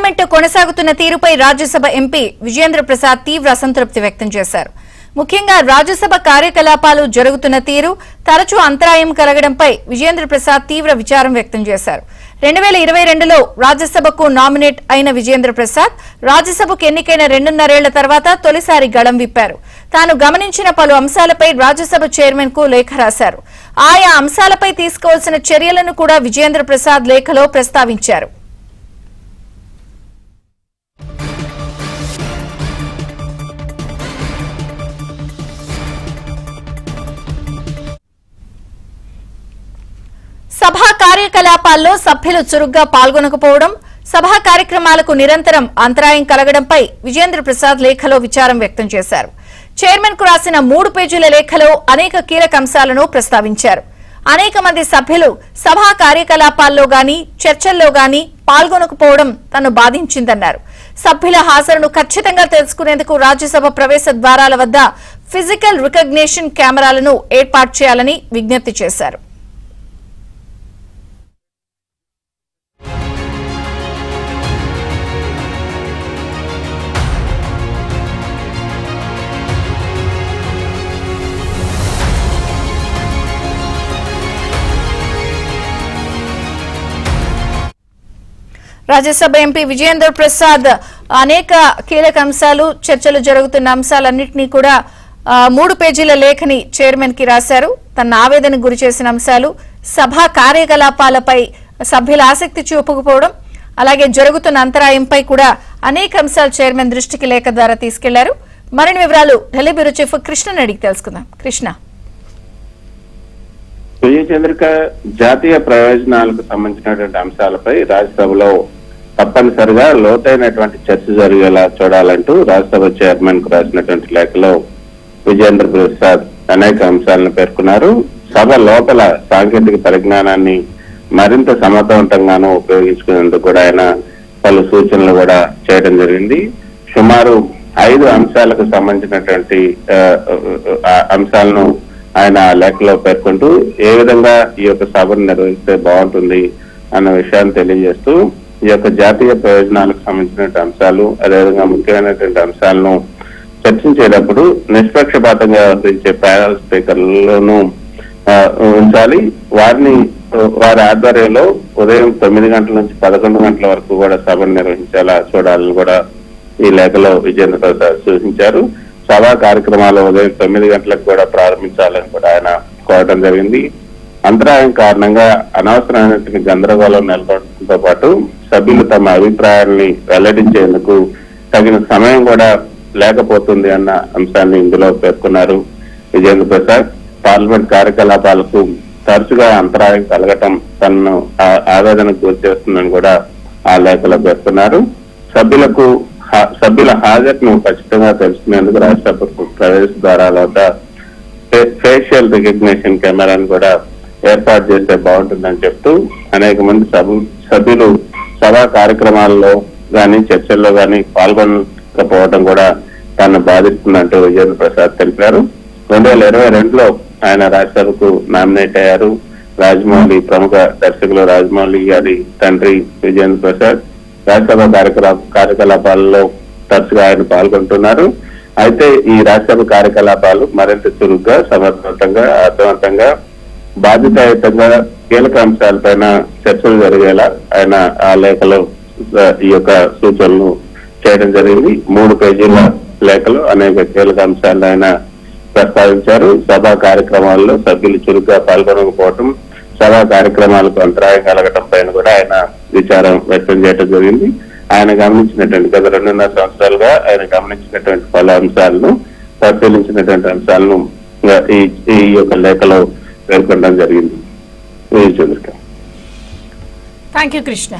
Parliament కొనసాగుతున్న తీరుపై Rajya Sabha MP Vijendra Prasad తీవ్ర అసంతృప్తి వ్యక్తం చేశారు. ముఖ్యంగా రాజ్యసభ కార్యకలాపాలు జరుగుతున్న తీరు తరచూ అంతరాయం కలగడంపై విజేంద్ర ప్రసాద్ తీవ్ర విచారం వ్యక్తం చేశారు. 2022లో రాజ్యసభకు నామినేట్ అయిన విజేంద్ర ప్రసాద్ రాజ్యసభకు ఎన్నికైన 2.5 ఏళ్ల తర్వాత తొలిసారి గళం విప్పారు. తాను గమనించిన పలు అంశాలపై రాజ్యసభ చైర్మన్ కు లేఖ రాశారు. ఆయా అంశాలపై తీసుకోవాల్సిన చర్యలను కూడా విజేంద్ర ప్రసాద్ లేఖలో ప్రస్తావించారు. సభా కార్యకలాపాల్లో సభ్యులు చురుగ్గా పాల్గొనకపోవడం, సభా కార్యక్రమాలకు నిరంతరం అంతరాయం కలగడంపై విజేంద్ర ప్రసాద్ లేఖలో విచారం వ్యక్తం చేశారు. చైర్మన్ కు రాసిన 3 పేజీల లేఖలో అనేక కీలక అంశాలను ప్రస్తావించారు. అనేక మంది సభ్యులు సభా కార్యకలాపాల్లో గాని చర్చల్లో గాని పాల్గొనకపోవడం తను బాధించిందన్నారు. సభ్యుల హాజరును ఖచ్చితంగా తెలుసుకునేందుకు రాజ్యసభ ప్రవేశ ద్వారాల వద్ద ఫిజికల్ రికగ్నిషన్ కెమెరాలను ఏర్పాటు చేయాలని విజ్ఞప్తి చేశారు. రాజ్యసభ ఎంపీ విజేంద్ర ప్రసాద్ అనేక కీలక అంశాలు చర్చలు జరుగుతున్న అంశాలన్నింటినీ కూడా 3 పేజీల లేఖని చైర్మన్ కి రాశారు. తన ఆవేదనకు గురి చేసిన అంశాలు, సభా కార్యకలాపాలపై సభ్యుల ఆసక్తి చూపకపోవడం, అలాగే జరుగుతున్న అంతరాయంపై కూడా అనేక అంశాలు చైర్మన్ దృష్టికి లేఖ ద్వారా తీసుకెళ్లారు. మరిన్ని వివరాలు ఢిల్లీ బ్యూరో చీఫ్ కృష్ణని అడిగి తెలుసుకుందాం. కృష్ణ, చంద్రిక, జాతీయ ప్రయోజనాలకు సంబంధించినటువంటి అంశాలపై రాజ్యసభలో తప్పనిసరిగా లోతైనటువంటి చర్చ జరిగేలా చూడాలంటూ రాజ్యసభ చైర్మన్ కు రాసినటువంటి లేఖలో విజేంద్ర ప్రసాద్ అనేక అంశాలను పేర్కొన్నారు. సభ లోపల సాంకేతిక పరిజ్ఞానాన్ని మరింత సమర్థవంతంగానూ ఉపయోగించుకునేందుకు కూడా ఆయన పలు సూచనలు కూడా చేయడం జరిగింది. సుమారు 5 అంశాలకు సంబంధించినటువంటి అంశాలను ఆయన లేఖలో పేర్కొంటూ ఏ విధంగా ఈ యొక్క సభను నిర్వహిస్తే బాగుంటుంది అన్న విషయాన్ని తెలియజేస్తూ ఈ యొక్క జాతీయ ప్రయోజనాలకు సంబంధించిన అంశాలు, అదేవిధంగా ముఖ్యమైనటువంటి అంశాలను చర్చించేటప్పుడు నిష్పక్షపాతంగా వ్యవహరించే ప్యానల్ స్పీకర్లను ఉంచాలి. వారి ఆధ్వర్యంలో ఉదయం 9 గంటల నుంచి 11 గంటల వరకు కూడా సభను నిర్వహించేలా చూడాలని కూడా ఈ లేఖలో విజేంద్ర ప్రసాద్ సూచించారు. సభా కార్యక్రమాలు ఉదయం 9 గంటలకు కూడా ప్రారంభించాలని కూడా ఆయన కోరడం జరిగింది. అంతరాయం కారణంగా అనవసరమైనటువంటి గందరగోళం నెలకొనడంతో పాటు సభ్యులు తమ అభిప్రాయాల్ని వెల్లడించేందుకు తగిన సమయం కూడా లేకపోతుంది అన్న అంశాన్ని ఇందులో పేర్కొన్నారు విజేంద్ర ప్రసాద్. పార్లమెంట్ కార్యకలాపాలకు తరచుగా అంతరాయం కలగటం తనను ఆవేదనకు గురిచేస్తుందని కూడా ఆ లేఖలో పేర్కొన్నారు. సభ్యుల హాజరును ఖచ్చితంగా తెలుసుకునేందుకు రాజ్యసభకు ప్రవేశ ద్వారాల వద్ద ఫేషియల్ రికగ్నిషన్ కెమెరాను కూడా ఏర్పాటు చేస్తే బాగుంటుందని చెప్తూ అనేక మంది సభ్యులు సభా కార్యక్రమాల్లో గాని చర్చల్లో గాని పాల్గొనకపోవడం కూడా తనను బాధిస్తుందంటూ విజేంద్ర ప్రసాద్ తెలిపారు. 2022లో ఆయన రాజ్యసభకు నామినేట్ అయ్యారు. ప్రముఖ దర్శకులు రాజమౌళి గారి తండ్రి విజేంద్ర ప్రసాద్ రాజ్యసభ కార్యకలాపాలలో తరచుగా ఆయన పాల్గొంటున్నారు. అయితే ఈ రాజ్యసభ కార్యకలాపాలు మరింత చురుగ్గా, సమర్థవంతంగా, అర్థవంతంగా, బాధ్యతాయుతంగా కీలక అంశాలపైన చర్చలు జరిగేలా ఆయన ఆ లేఖలో ఈ యొక్క సూచనలు చేయడం జరిగింది. 3 పేజీల లేఖలో అనేక కీలక అంశాలను ఆయన ప్రస్తావించారు. సభా కార్యక్రమాల్లో సభ్యులు చురుగ్గా పాల్గొనకపోవటం, సభా కార్యక్రమాలకు అంతరాయం కలగటం పైన కూడా ఆయన విచారం వ్యక్తం చేయడం జరిగింది. ఆయన గమనించినటువంటి గత 2.5 సంవత్సరాలుగా ఆయన గమనించినటువంటి పలు అంశాలను, పరిశీలించినటువంటి అంశాలను ఈ యొక్క లేఖలో పేర్కొనడం జరిగింది. Thank you Krishna.